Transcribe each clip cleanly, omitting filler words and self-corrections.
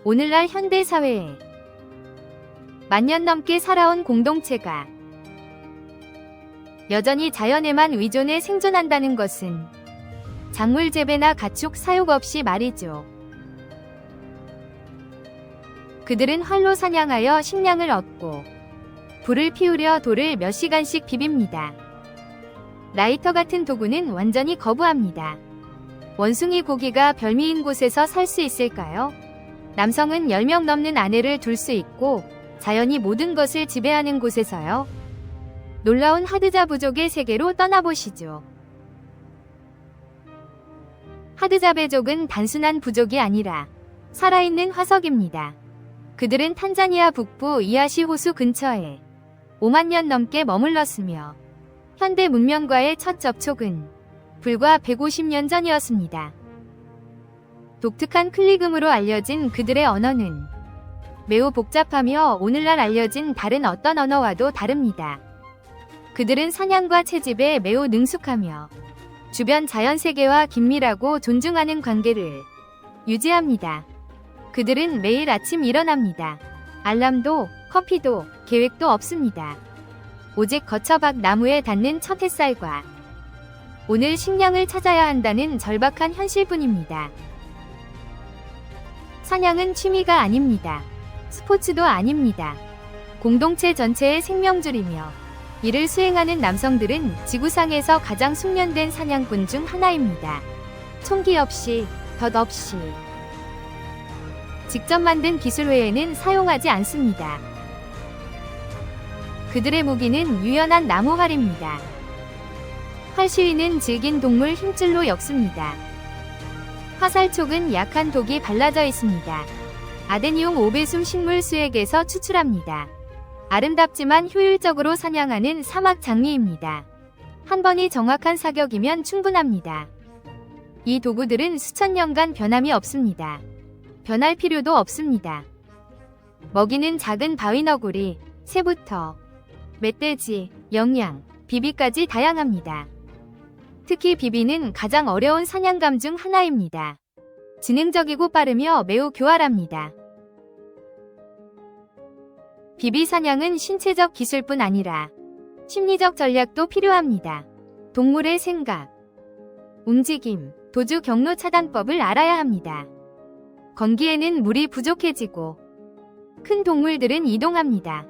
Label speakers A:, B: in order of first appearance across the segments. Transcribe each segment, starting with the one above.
A: 오늘날 현대 사회에 만년 넘게 살아온 공동체가 여전히 자연에만 의존해 생존한다는 것은 작물 재배나 가축 사육 없이 말이죠. 그들은 활로 사냥하여 식량을 얻고 불을 피우려 돌을 몇 시간씩 비빕니다. 라이터 같은 도구는 완전히 거부합니다. 원숭이 고기가 별미인 곳에서 살 수 있을까요? 남성은 10명 넘는 아내를 둘 수 있고 자연이 모든 것을 지배하는 곳에서요. 놀라운 하드자 부족의 세계로 떠나보시죠. 하드자베족은 단순한 부족이 아니라 살아있는 화석입니다. 그들은 탄자니아 북부 이아시 호수 근처에 5만 년 넘게 머물렀으며 현대 문명과의 첫 접촉은 불과 150년 전이었습니다. 독특한 클리금으로 알려진 그들의 언어는 매우 복잡하며 오늘날 알려진 다른 어떤 언어와도 다릅니다. 그들은 사냥과 채집에 매우 능숙하며 주변 자연세계와 긴밀하고 존중하는 관계를 유지합니다. 그들은 매일 아침 일어납니다. 알람도 커피도 계획도 없습니다. 오직 거처박 나무에 닿는 첫 햇살과 오늘 식량을 찾아야 한다는 절박한 현실뿐입니다. 사냥은 취미가 아닙니다. 스포츠도 아닙니다. 공동체 전체의 생명줄이며 이를 수행하는 남성들은 지구상에서 가장 숙련된 사냥꾼 중 하나입니다. 총기 없이, 덫 없이. 직접 만든 기술 외에는 사용하지 않습니다. 그들의 무기는 유연한 나무 활입니다. 활시위는 질긴 동물 힘줄로 엮습니다. 화살촉은 약한 독이 발라져 있습니다. 아데니움 오베숨 식물 수액에서 추출합니다. 아름답지만 효율적으로 사냥하는 사막 장미입니다. 한 번이 정확한 사격이면 충분합니다. 이 도구들은 수천 년간 변함이 없습니다. 변할 필요도 없습니다. 먹이는 작은 바위너구리, 새부터 멧돼지, 영양, 비비까지 다양합니다. 특히 비비는 가장 어려운 사냥감 중 하나입니다. 지능적이고 빠르며 매우 교활합니다. 비비 사냥은 신체적 기술뿐 아니라 심리적 전략도 필요합니다. 동물의 생각, 움직임, 도주 경로 차단법을 알아야 합니다. 건기에는 물이 부족해지고 큰 동물들은 이동합니다.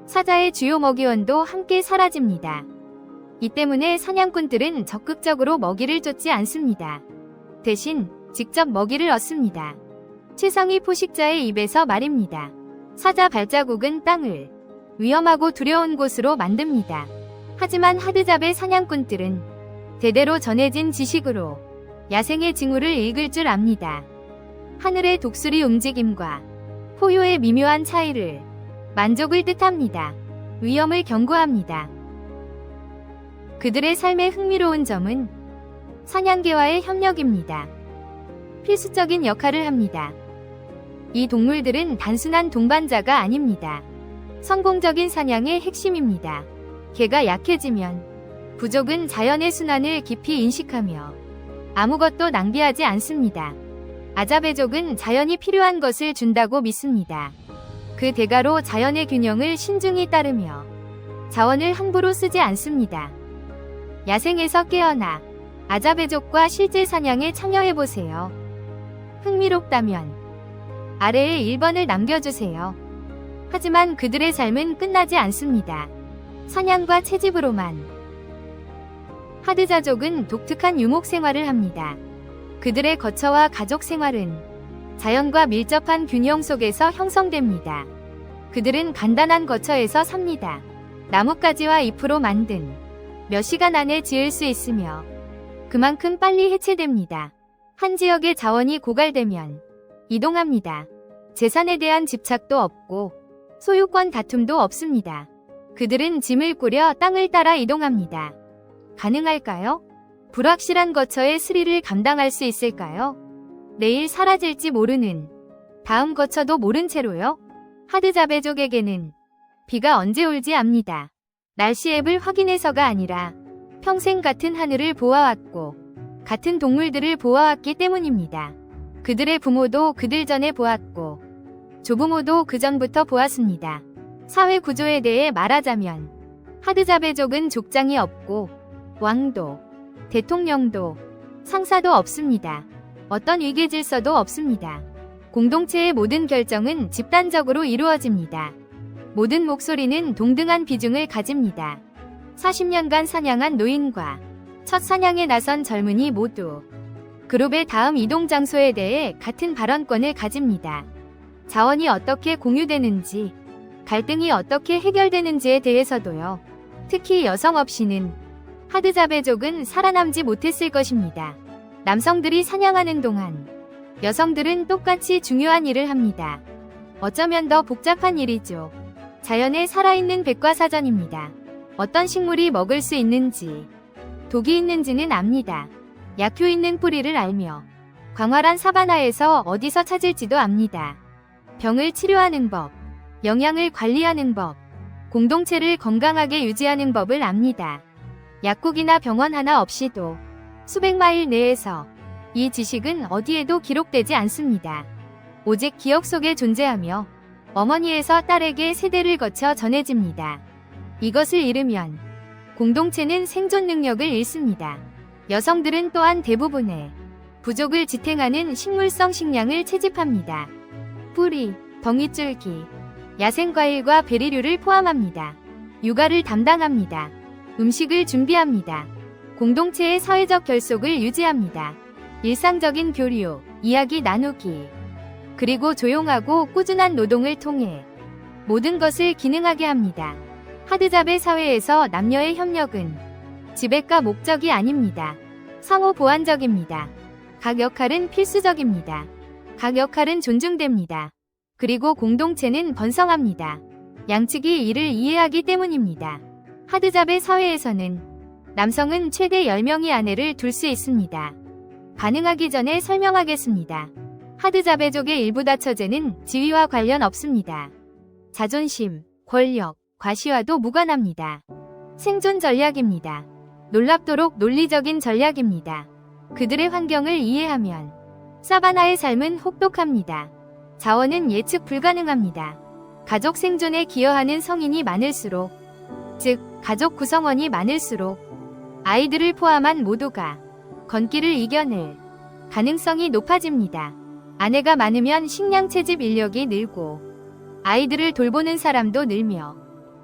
A: 사자의 주요 먹이원도 함께 사라집니다. 이 때문에 사냥꾼들은 적극적으로 먹이를 쫓지 않습니다. 대신 직접 먹이를 얻습니다. 최상위 포식자의 입에서 말입니다. 사자 발자국은 땅을 위험하고 두려운 곳으로 만듭니다. 하지만 하드잡의 사냥꾼들은 대대로 전해진 지식으로 야생의 징후를 읽을 줄 압니다. 하늘의 독수리 움직임과 포효의 미묘한 차이를 만족을 뜻합니다. 위험을 경고합니다. 그들의 삶의 흥미로운 점은 사냥개와의 협력입니다. 필수적인 역할을 합니다. 이 동물들은 단순한 동반자가 아닙니다. 성공적인 사냥의 핵심입니다. 개가 약해지면 부족은 자연의 순환을 깊이 인식하며 아무것도 낭비하지 않습니다. 아자베족은 자연이 필요한 것을 준다고 믿습니다. 그 대가로 자연의 균형을 신중히 따르며 자원을 함부로 쓰지 않습니다. 야생에서 깨어나 아자베족과 실제 사냥에 참여해보세요. 흥미롭다면 아래에 1번을 남겨주세요. 하지만 그들의 삶은 끝나지 않습니다. 사냥과 채집으로만. 하드자족은 독특한 유목 생활을 합니다. 그들의 거처와 가족 생활은 자연과 밀접한 균형 속에서 형성됩니다. 그들은 간단한 거처에서 삽니다. 나뭇가지와 잎으로 만든 몇 시간 안에 지을 수 있으며 그만큼 빨리 해체됩니다. 한 지역의 자원이 고갈되면 이동합니다. 재산에 대한 집착도 없고 소유권 다툼도 없습니다. 그들은 짐을 꾸려 땅을 따라 이동합니다. 가능할까요? 불확실한 거처의 스릴을 감당할 수 있을까요? 내일 사라질지 모르는 다음 거처도 모른 채로요? 하드자베족에게는 비가 언제 올지 압니다. 날씨 앱을 확인해서가 아니라 평생 같은 하늘을 보아왔고 같은 동물들을 보아왔기 때문입니다. 그들의 부모도 그들 전에 보았고 조부모도 그 전부터 보았습니다. 사회 구조에 대해 말하자면 하드자베족은 족장이 없고 왕도, 대통령도, 상사도 없습니다. 어떤 위계 질서도 없습니다. 공동체의 모든 결정은 집단적으로 이루어집니다. 모든 목소리는 동등한 비중을 가집니다. 40년간 사냥한 노인과 첫 사냥에 나선 젊은이 모두 그룹의 다음 이동 장소에 대해 같은 발언권을 가집니다. 자원이 어떻게 공유되는지, 갈등이 어떻게 해결되는지에 대해서도요. 특히 여성 없이는 하드자베족은 살아남지 못했을 것입니다. 남성들이 사냥하는 동안 여성들은 똑같이 중요한 일을 합니다. 어쩌면 더 복잡한 일이죠. 자연에 살아있는 백과사전입니다. 어떤 식물이 먹을 수 있는지, 독이 있는지는 압니다. 약효 있는 뿌리를 알며 광활한 사바나에서 어디서 찾을지도 압니다. 병을 치료하는 법, 영양을 관리하는 법, 공동체를 건강하게 유지하는 법을 압니다. 약국이나 병원 하나 없이도 수백 마일 내에서 이 지식은 어디에도 기록되지 않습니다. 오직 기억 속에 존재하며 어머니에서 딸에게 세대를 거쳐 전해집니다. 이것을 잃으면 공동체는 생존 능력을 잃습니다. 여성들은 또한 대부분의 부족을 지탱하는 식물성 식량을 채집합니다. 뿌리, 덩이줄기, 야생과일과 베리류를 포함합니다. 육아를 담당합니다. 음식을 준비합니다. 공동체의 사회적 결속을 유지합니다. 일상적인 교류, 이야기 나누기, 그리고 조용하고 꾸준한 노동을 통해 모든 것을 기능하게 합니다. 하드자베 사회에서 남녀의 협력은 지배가 목적이 아닙니다. 상호 보완적입니다. 각 역할은 필수적입니다. 각 역할은 존중됩니다. 그리고 공동체는 번성합니다. 양측이 이를 이해하기 때문입니다. 하드자베 사회에서는 남성은 최대 10명의 아내를 둘 수 있습니다. 반응하기 전에 설명하겠습니다. 하드자베족의 일부 다처제는 지위와 관련 없습니다. 자존심, 권력, 과시와도 무관합니다. 생존 전략입니다. 놀랍도록 논리적인 전략입니다. 그들의 환경을 이해하면 사바나의 삶은 혹독합니다. 자원은 예측 불가능합니다. 가족 생존에 기여하는 성인이 많을수록, 즉 가족 구성원이 많을수록 아이들을 포함한 모두가 건기를 이겨낼 가능성이 높아집니다. 아내가 많으면 식량 채집 인력이 늘고 아이들을 돌보는 사람도 늘며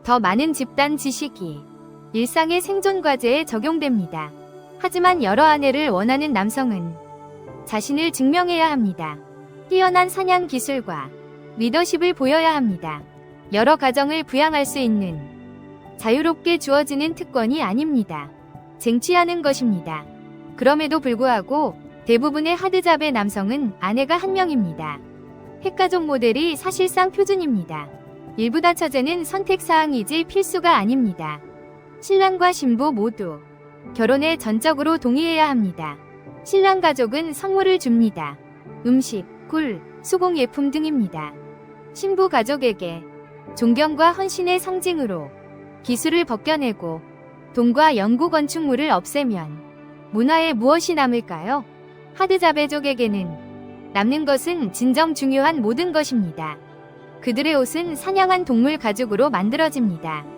A: 더 많은 집단 지식이 일상의 생존 과제에 적용됩니다. 하지만 여러 아내를 원하는 남성은 자신을 증명해야 합니다. 뛰어난 사냥 기술과 리더십을 보여야 합니다. 여러 가정을 부양할 수 있는 자유롭게 주어지는 특권이 아닙니다. 쟁취하는 것입니다. 그럼에도 불구하고 대부분의 하드잡의 남성은 아내가 한 명입니다. 핵가족 모델이 사실상 표준입니다. 일부 다처제는 선택사항이지 필수가 아닙니다. 신랑과 신부 모두 결혼에 전적으로 동의해야 합니다. 신랑 가족은 선물을 줍니다. 음식, 꿀, 수공예품 등입니다. 신부 가족에게 존경과 헌신의 상징으로 기술을 벗겨내고 돈과 연구 건축물을 없애면 문화에 무엇이 남을까요? 하드자베족에게는 남는 것은 진정 중요한 모든 것입니다. 그들의 옷은 사냥한 동물 가죽으로 만들어집니다.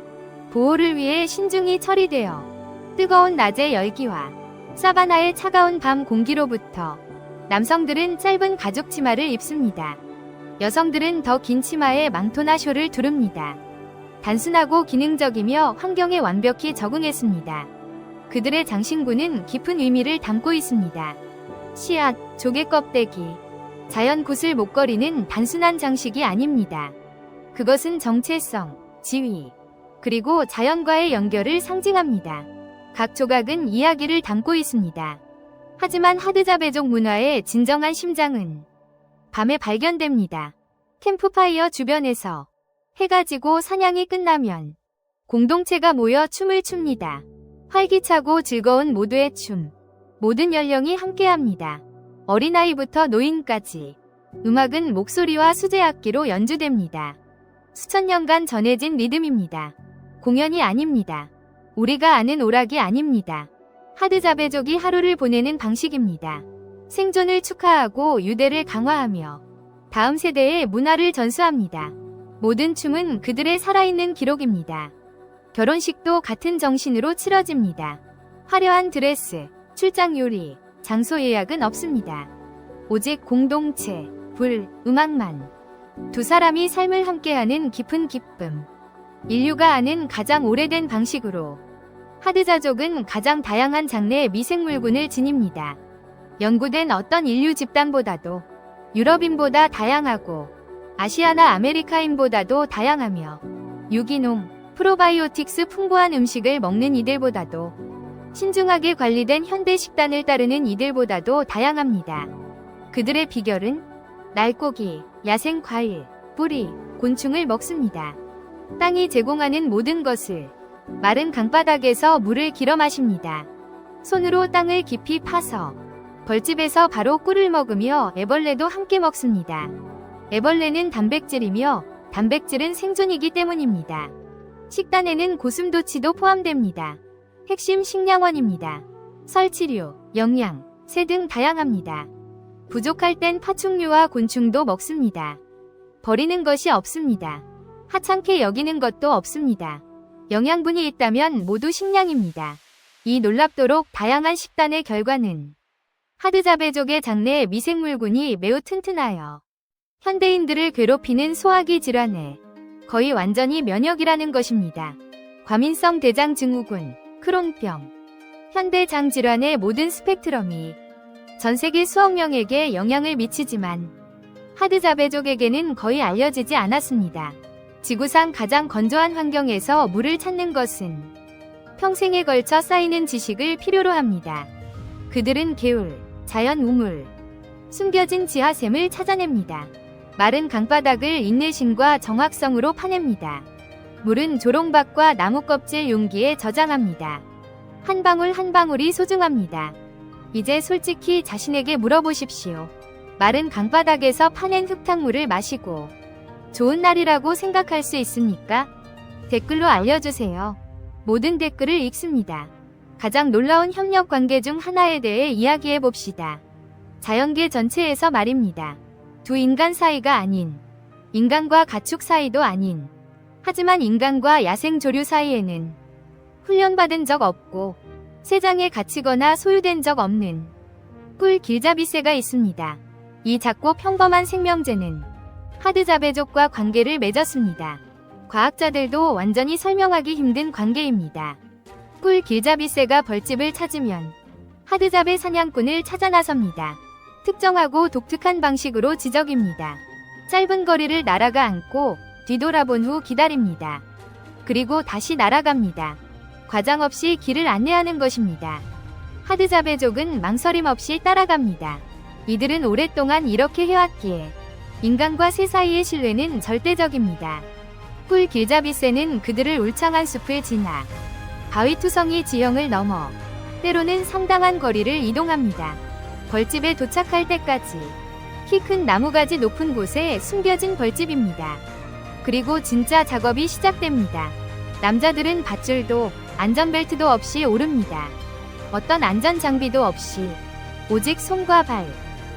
A: 보호를 위해 신중히 처리되어 뜨거운 낮의 열기와 사바나의 차가운 밤 공기로부터 남성들은 짧은 가죽 치마를 입습니다. 여성들은 더 긴 치마에 망토나 쇼를 두릅니다. 단순하고 기능적이며 환경에 완벽히 적응했습니다. 그들의 장신구는 깊은 의미를 담고 있습니다. 씨앗, 조개 껍데기, 자연 구슬 목걸이는 단순한 장식이 아닙니다. 그것은 정체성, 지위, 그리고 자연과의 연결을 상징합니다. 각 조각은 이야기를 담고 있습니다. 하지만 하드자베족 문화의 진정한 심장은 밤에 발견됩니다. 캠프파이어 주변에서 해가 지고 사냥이 끝나면 공동체가 모여 춤을 춥니다. 활기차고 즐거운 모두의 춤. 모든 연령이 함께합니다. 어린아이부터 노인까지. 음악은 목소리와 수제악기로 연주됩니다. 수천 년간 전해진 리듬입니다. 공연이 아닙니다. 우리가 아는 오락이 아닙니다. 하드자베족이 하루를 보내는 방식입니다. 생존을 축하하고 유대를 강화하며 다음 세대의 문화를 전수합니다. 모든 춤은 그들의 살아있는 기록입니다. 결혼식도 같은 정신으로 치러집니다. 화려한 드레스, 출장 요리, 장소 예약은 없습니다. 오직 공동체, 불, 음악만. 두 사람이 삶을 함께하는 깊은 기쁨. 인류가 아는 가장 오래된 방식으로 하드자족은 가장 다양한 장르의 미생물군을 지닙니다. 연구된 어떤 인류 집단보다도 유럽인보다 다양하고 아시아나 아메리카인보다도 다양하며 유기농, 프로바이오틱스 풍부한 음식을 먹는 이들보다도 신중하게 관리된 현대 식단을 따르는 이들보다도 다양합니다. 그들의 비결은 날고기, 야생 과일, 뿌리, 곤충을 먹습니다. 땅이 제공하는 모든 것을 마른 강바닥에서 물을 길어 마십니다. 손으로 땅을 깊이 파서 벌집에서 바로 꿀을 먹으며 애벌레도 함께 먹습니다. 애벌레는 단백질이며 단백질은 생존이기 때문입니다. 식단에는 고슴도치도 포함됩니다. 핵심 식량원입니다. 설치류, 영양, 새 등 다양합니다. 부족할 땐 파충류와 곤충도 먹습니다. 버리는 것이 없습니다. 하찮게 여기는 것도 없습니다. 영양분이 있다면 모두 식량입니다. 이 놀랍도록 다양한 식단의 결과는 하드자베족의 장내 미생물군이 매우 튼튼하여 현대인들을 괴롭히는 소화기 질환에 거의 완전히 면역이라는 것입니다. 과민성 대장 증후군, 크론병, 현대 장 질환의 모든 스펙트럼이 전 세계 수억 명에게 영향을 미치지만 하드자베족에게는 거의 알려지지 않았습니다. 지구상 가장 건조한 환경에서 물을 찾는 것은 평생에 걸쳐 쌓이는 지식을 필요로 합니다. 그들은 개울, 자연 우물, 숨겨진 지하샘을 찾아냅니다. 마른 강바닥을 인내심과 정확성으로 파냅니다. 물은 조롱박과 나무 껍질 용기에 저장합니다. 한 방울 한 방울이 소중합니다. 이제 솔직히 자신에게 물어보십시오. 마른 강바닥에서 파낸 흙탕물을 마시고 좋은 날이라고 생각할 수 있습니까? 댓글로 알려주세요. 모든 댓글을 읽습니다. 가장 놀라운 협력 관계 중 하나에 대해 이야기해 봅시다. 자연계 전체에서 말입니다. 두 인간 사이가 아닌, 인간과 가축 사이도 아닌, 하지만 인간과 야생 조류 사이에는 훈련받은 적 없고 세장에 갇히거나 소유된 적 없는 꿀 길잡이새가 있습니다. 이 작고 평범한 생명체는 하드자베족과 관계를 맺었습니다. 과학자들도 완전히 설명하기 힘든 관계입니다. 꿀 길잡이새가 벌집을 찾으면 하드자베 사냥꾼을 찾아 나섭니다. 특정하고 독특한 방식으로 지적입니다. 짧은 거리를 날아가 앉고 뒤돌아본 후 기다립니다. 그리고 다시 날아갑니다. 과장 없이 길을 안내하는 것입니다. 하드자베족은 망설임 없이 따라갑니다. 이들은 오랫동안 이렇게 해왔기에 인간과 새 사이의 신뢰는 절대적입니다. 꿀 길잡이새는 그들을 울창한 숲을 지나 바위투성이 지형을 넘어 때로는 상당한 거리를 이동합니다. 벌집에 도착할 때까지 키 큰 나무가지 높은 곳에 숨겨진 벌집입니다. 그리고 진짜 작업이 시작됩니다. 남자들은 밧줄도 안전벨트도 없이 오릅니다. 어떤 안전장비도 없이 오직 손과 발,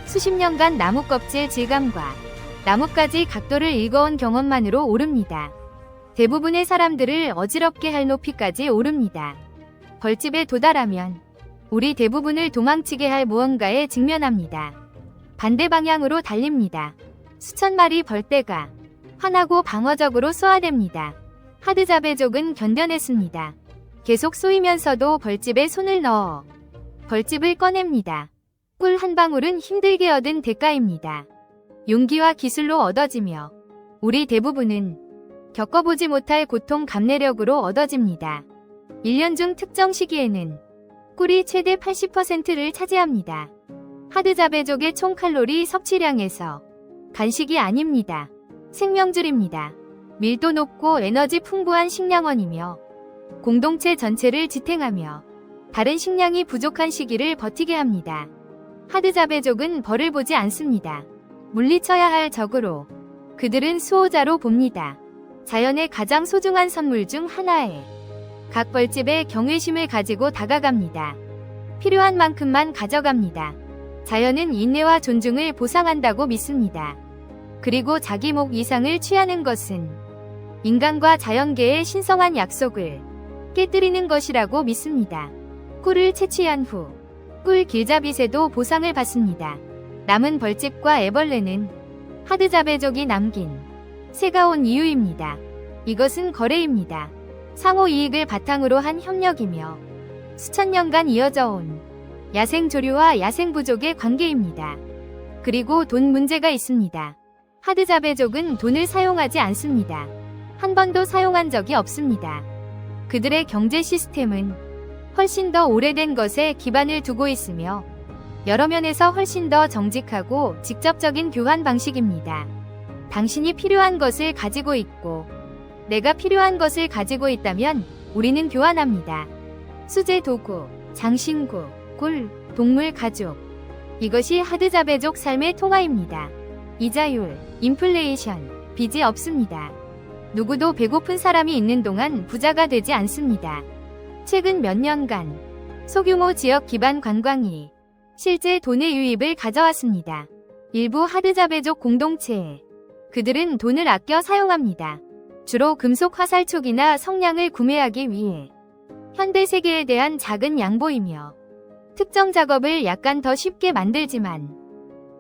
A: 수십 년간 나무 껍질 질감과 나뭇가지 각도를 읽어온 경험만으로 오릅니다. 대부분의 사람들을 어지럽게 할 높이까지 오릅니다. 벌집에 도달하면 우리 대부분을 도망치게 할 무언가에 직면합니다. 반대 방향으로 달립니다. 수천 마리 벌떼가 화나고 방어적으로 쏘아댑니다. 하드자베족은 견뎌냈습니다. 계속 쏘이면서도 벌집에 손을 넣어 벌집을 꺼냅니다. 꿀 한 방울은 힘들게 얻은 대가입니다. 용기와 기술로 얻어지며 우리 대부분은 겪어보지 못할 고통 감내력으로 얻어집니다. 1년 중 특정 시기에는 꿀이 최대 80%를 차지합니다. 하드자베족의 총 칼로리 섭취량에서 간식이 아닙니다. 생명줄입니다. 밀도 높고 에너지 풍부한 식량원이며 공동체 전체를 지탱하며 다른 식량이 부족한 시기를 버티게 합니다. 하드자베족은 벌을 보지 않습니다. 물리쳐야 할 적으로 그들은 수호자로 봅니다. 자연의 가장 소중한 선물 중 하나에 각 벌집에 경외심을 가지고 다가갑니다. 필요한 만큼만 가져갑니다. 자연은 인내와 존중을 보상한다고 믿습니다. 그리고 자기 목 이상을 취하는 것은 인간과 자연계의 신성한 약속을 깨뜨리는 것이라고 믿습니다. 꿀을 채취한 후 꿀 길잡이새도 보상을 받습니다. 남은 벌집과 애벌레는 하드자베족이 남긴 새가 온 이유입니다. 이것은 거래입니다. 상호 이익을 바탕으로 한 협력이며 수천 년간 이어져 온 야생조류와 야생부족의 관계입니다. 그리고 돈 문제가 있습니다. 하드자베족은 돈을 사용하지 않습니다. 한 번도 사용한 적이 없습니다. 그들의 경제 시스템은 훨씬 더 오래된 것에 기반을 두고 있으며 여러 면에서 훨씬 더 정직하고 직접적인 교환 방식입니다. 당신이 필요한 것을 가지고 있고 내가 필요한 것을 가지고 있다면 우리는 교환합니다. 수제 도구, 장신구, 꿀, 동물 가족. 이것이 하드자베족 삶의 통화입니다. 이자율, 인플레이션, 빚이 없습니다. 누구도 배고픈 사람이 있는 동안 부자가 되지 않습니다. 최근 몇 년간 소규모 지역 기반 관광이 실제 돈의 유입을 가져왔습니다. 일부 하드자베족 공동체에 그들은 돈을 아껴 사용합니다. 주로 금속 화살촉이나 성냥을 구매하기 위해 현대 세계에 대한 작은 양보이며 특정 작업을 약간 더 쉽게 만들지만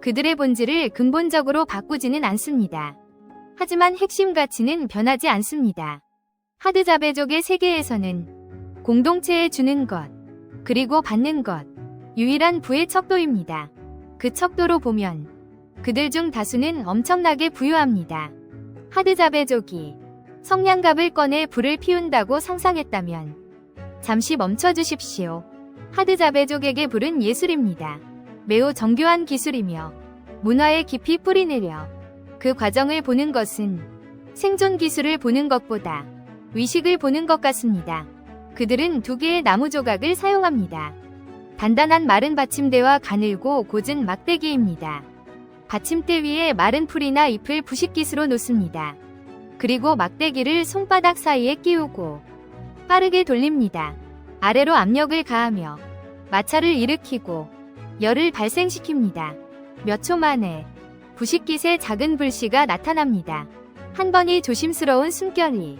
A: 그들의 본질을 근본적으로 바꾸지는 않습니다. 하지만 핵심 가치는 변하지 않습니다. 하드자베족의 세계에서는 공동체에 주는 것, 그리고 받는 것, 유일한 부의 척도입니다. 그 척도로 보면 그들 중 다수는 엄청나게 부유합니다. 하드자베족이 성냥갑을 꺼내 불을 피운다고 상상했다면 잠시 멈춰주십시오. 하드자베족에게 불은 예술입니다. 매우 정교한 기술이며 문화에 깊이 뿌리내려 그 과정을 보는 것은 생존 기술을 보는 것보다 위식을 보는 것 같습니다. 그들은 두 개의 나무 조각을 사용합니다. 단단한 마른 받침대와 가늘고 고진 막대기입니다. 받침대 위에 마른 풀이나 잎을 부식깃으로 놓습니다. 그리고 막대기를 손바닥 사이에 끼우고 빠르게 돌립니다. 아래로 압력을 가하며 마찰을 일으키고 열을 발생시킵니다. 몇 초 만에 부식깃에 작은 불씨가 나타납니다. 한 번이 조심스러운 숨결이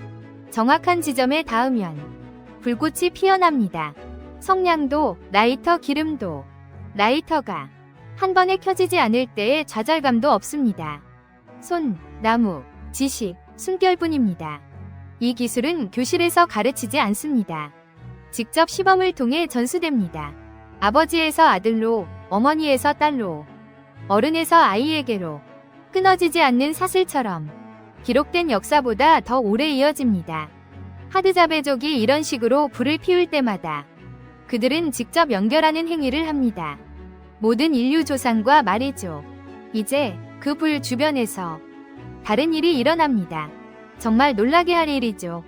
A: 정확한 지점에 닿으면 불꽃이 피어납니다. 성냥도, 라이터 기름도, 라이터가 한 번에 켜지지 않을 때의 좌절감도 없습니다. 손, 나무, 지식, 숨결뿐입니다. 이 기술은 교실에서 가르치지 않습니다. 직접 시범을 통해 전수됩니다. 아버지에서 아들로, 어머니에서 딸로, 어른에서 아이에게로 끊어지지 않는 사슬처럼 기록된 역사보다 더 오래 이어집니다. 하드자베족이 이런 식으로 불을 피울 때마다 그들은 직접 연결하는 행위를 합니다. 모든 인류 조상과 말이죠. 이제 그 불 주변에서 다른 일이 일어납니다. 정말 놀라게 할 일이죠.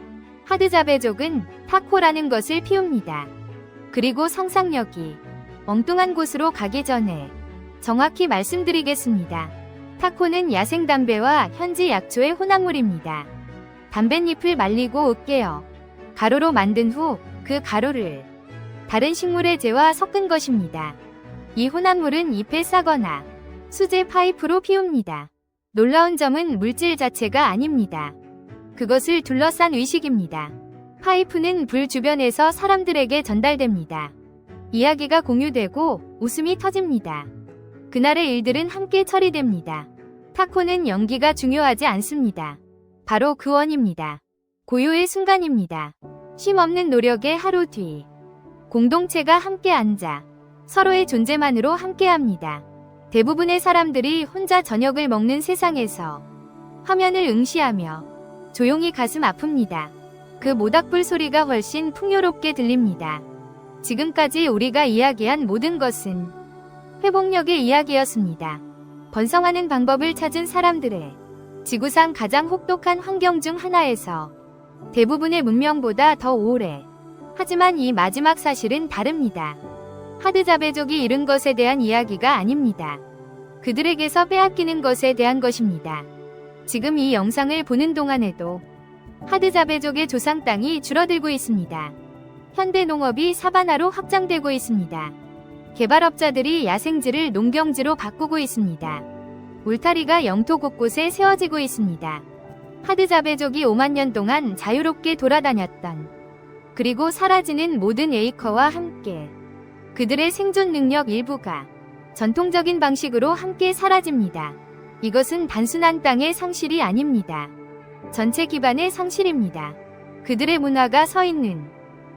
A: 하드자베족은 타코라는 것을 피웁니다. 그리고 상상력이 엉뚱한 곳으로 가기 전에 정확히 말씀드리겠습니다. 타코는 야생담배와 현지 약초의 혼합물입니다. 담뱃잎을 말리고 으깨어 가루로 만든 후 그 가루를 다른 식물의 재와 섞은 것입니다. 이 혼합물은 잎에 싸거나 수제 파이프로 피웁니다. 놀라운 점은 물질 자체가 아닙니다. 그것을 둘러싼 의식입니다. 파이프는 불 주변에서 사람들에게 전달됩니다. 이야기가 공유되고 웃음이 터집니다. 그날의 일들은 함께 처리됩니다. 타코는 연기가 중요하지 않습니다. 바로 그 원입니다. 고요의 순간입니다. 쉼없는 노력의 하루 뒤 공동체가 함께 앉아 서로의 존재만으로 함께합니다. 대부분의 사람들이 혼자 저녁을 먹는 세상에서 화면을 응시하며 조용히 가슴 아픕니다. 그 모닥불 소리가 훨씬 풍요롭게 들립니다. 지금까지 우리가 이야기한 모든 것은 회복력의 이야기였습니다. 번성하는 방법을 찾은 사람들의 지구상 가장 혹독한 환경 중 하나에서 대부분의 문명보다 더 오래. 하지만 이 마지막 사실은 다릅니다. 하드자베족이 잃은 것에 대한 이야기가 아닙니다. 그들에게서 빼앗기는 것에 대한 것입니다. 지금 이 영상을 보는 동안에도 하드자베족의 조상 땅이 줄어들고 있습니다. 현대 농업이 사바나로 확장되고 있습니다. 개발업자들이 야생지를 농경지로 바꾸고 있습니다. 울타리가 영토 곳곳에 세워지고 있습니다. 하드자베족이 5만 년 동안 자유롭게 돌아다녔던, 그리고 사라지는 모든 에이커와 함께 그들의 생존 능력 일부가 전통적인 방식으로 함께 사라집니다. 이것은 단순한 땅의 상실이 아닙니다. 전체 기반의 상실입니다. 그들의 문화가 서 있는,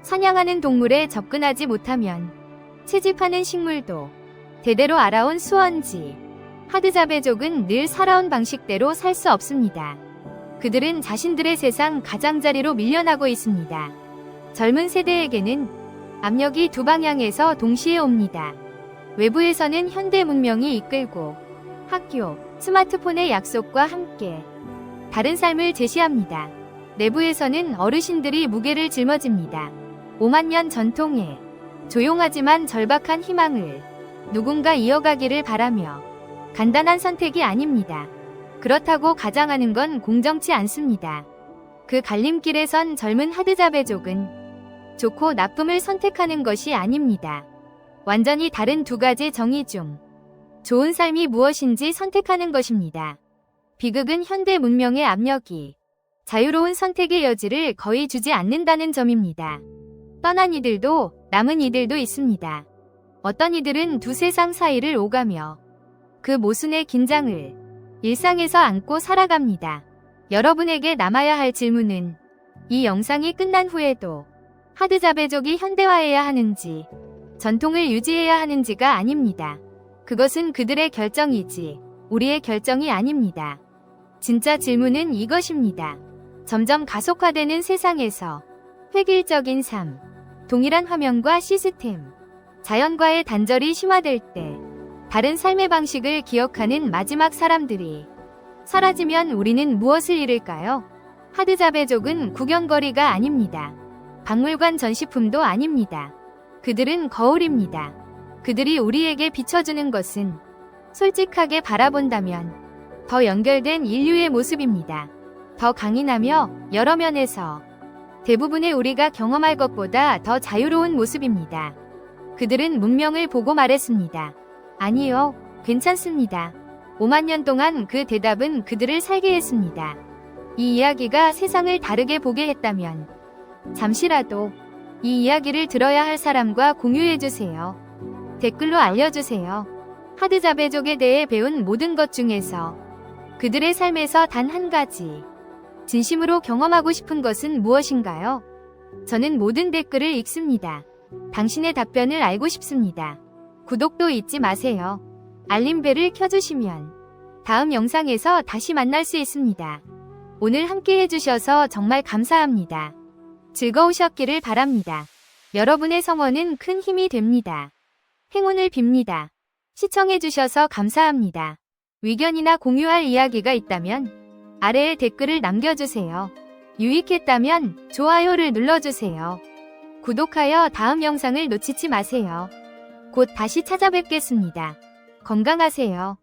A: 사냥하는 동물에 접근하지 못하면 채집하는 식물도 대대로 알아온 수원지. 하드자베족은 늘 살아온 방식대로 살 수 없습니다. 그들은 자신들의 세상 가장자리로 밀려나고 있습니다. 젊은 세대에게는 압력이 두 방향에서 동시에 옵니다. 외부에서는 현대 문명이 이끌고 학교, 스마트폰의 약속과 함께 다른 삶을 제시합니다. 내부에서는 어르신들이 무게를 짊어집니다. 5만 년 전통의 조용하지만 절박한 희망을 누군가 이어가기를 바라며, 간단한 선택이 아닙니다. 그렇다고 가장하는 건 공정치 않습니다. 그 갈림길에 선 젊은 하드자베족은 좋고 나쁨을 선택하는 것이 아닙니다. 완전히 다른 두 가지 정의 중 좋은 삶이 무엇인지 선택하는 것입니다. 비극은 현대 문명의 압력이 자유로운 선택의 여지를 거의 주지 않는다는 점입니다. 떠난 이들도 남은 이들도 있습니다. 어떤 이들은 두 세상 사이를 오가며 그 모순의 긴장을 일상에서 안고 살아갑니다. 여러분에게 남아야 할 질문은, 이 영상이 끝난 후에도 하드자베족이 현대화해야 하는지, 전통을 유지해야 하는지가 아닙니다. 그것은 그들의 결정이지 우리의 결정이 아닙니다. 진짜 질문은 이것입니다. 점점 가속화되는 세상에서 획일적인 삶, 동일한 화면과 시스템, 자연과의 단절이 심화될 때 다른 삶의 방식을 기억하는 마지막 사람들이 사라지면 우리는 무엇을 잃을까요? 하드자베족은 구경거리가 아닙니다. 박물관 전시품도 아닙니다. 그들은 거울입니다. 그들이 우리에게 비춰주는 것은 솔직하게 바라본다면 더 연결된 인류의 모습입니다. 더 강인하며 여러 면에서 대부분의 우리가 경험할 것보다 더 자유로운 모습입니다. 그들은 문명을 보고 말했습니다. 아니요, 괜찮습니다. 5만 년 동안 그 대답은 그들을 살게 했습니다. 이 이야기가 세상을 다르게 보게 했다면 잠시라도 이 이야기를 들어야 할 사람과 공유해주세요. 댓글로 알려주세요. 하드자베족에 대해 배운 모든 것 중에서 그들의 삶에서 단 한 가지 진심으로 경험하고 싶은 것은 무엇인가요? 저는 모든 댓글을 읽습니다. 당신의 답변을 알고 싶습니다. 구독도 잊지 마세요. 알림벨을 켜주시면 다음 영상에서 다시 만날 수 있습니다. 오늘 함께 해주셔서 정말 감사합니다. 즐거우셨기를 바랍니다. 여러분의 성원은 큰 힘이 됩니다. 행운을 빕니다. 시청해주셔서 감사합니다. 의견이나 공유할 이야기가 있다면 아래에 댓글을 남겨주세요. 유익했다면 좋아요를 눌러주세요. 구독하여 다음 영상을 놓치지 마세요. 곧 다시 찾아뵙겠습니다. 건강하세요.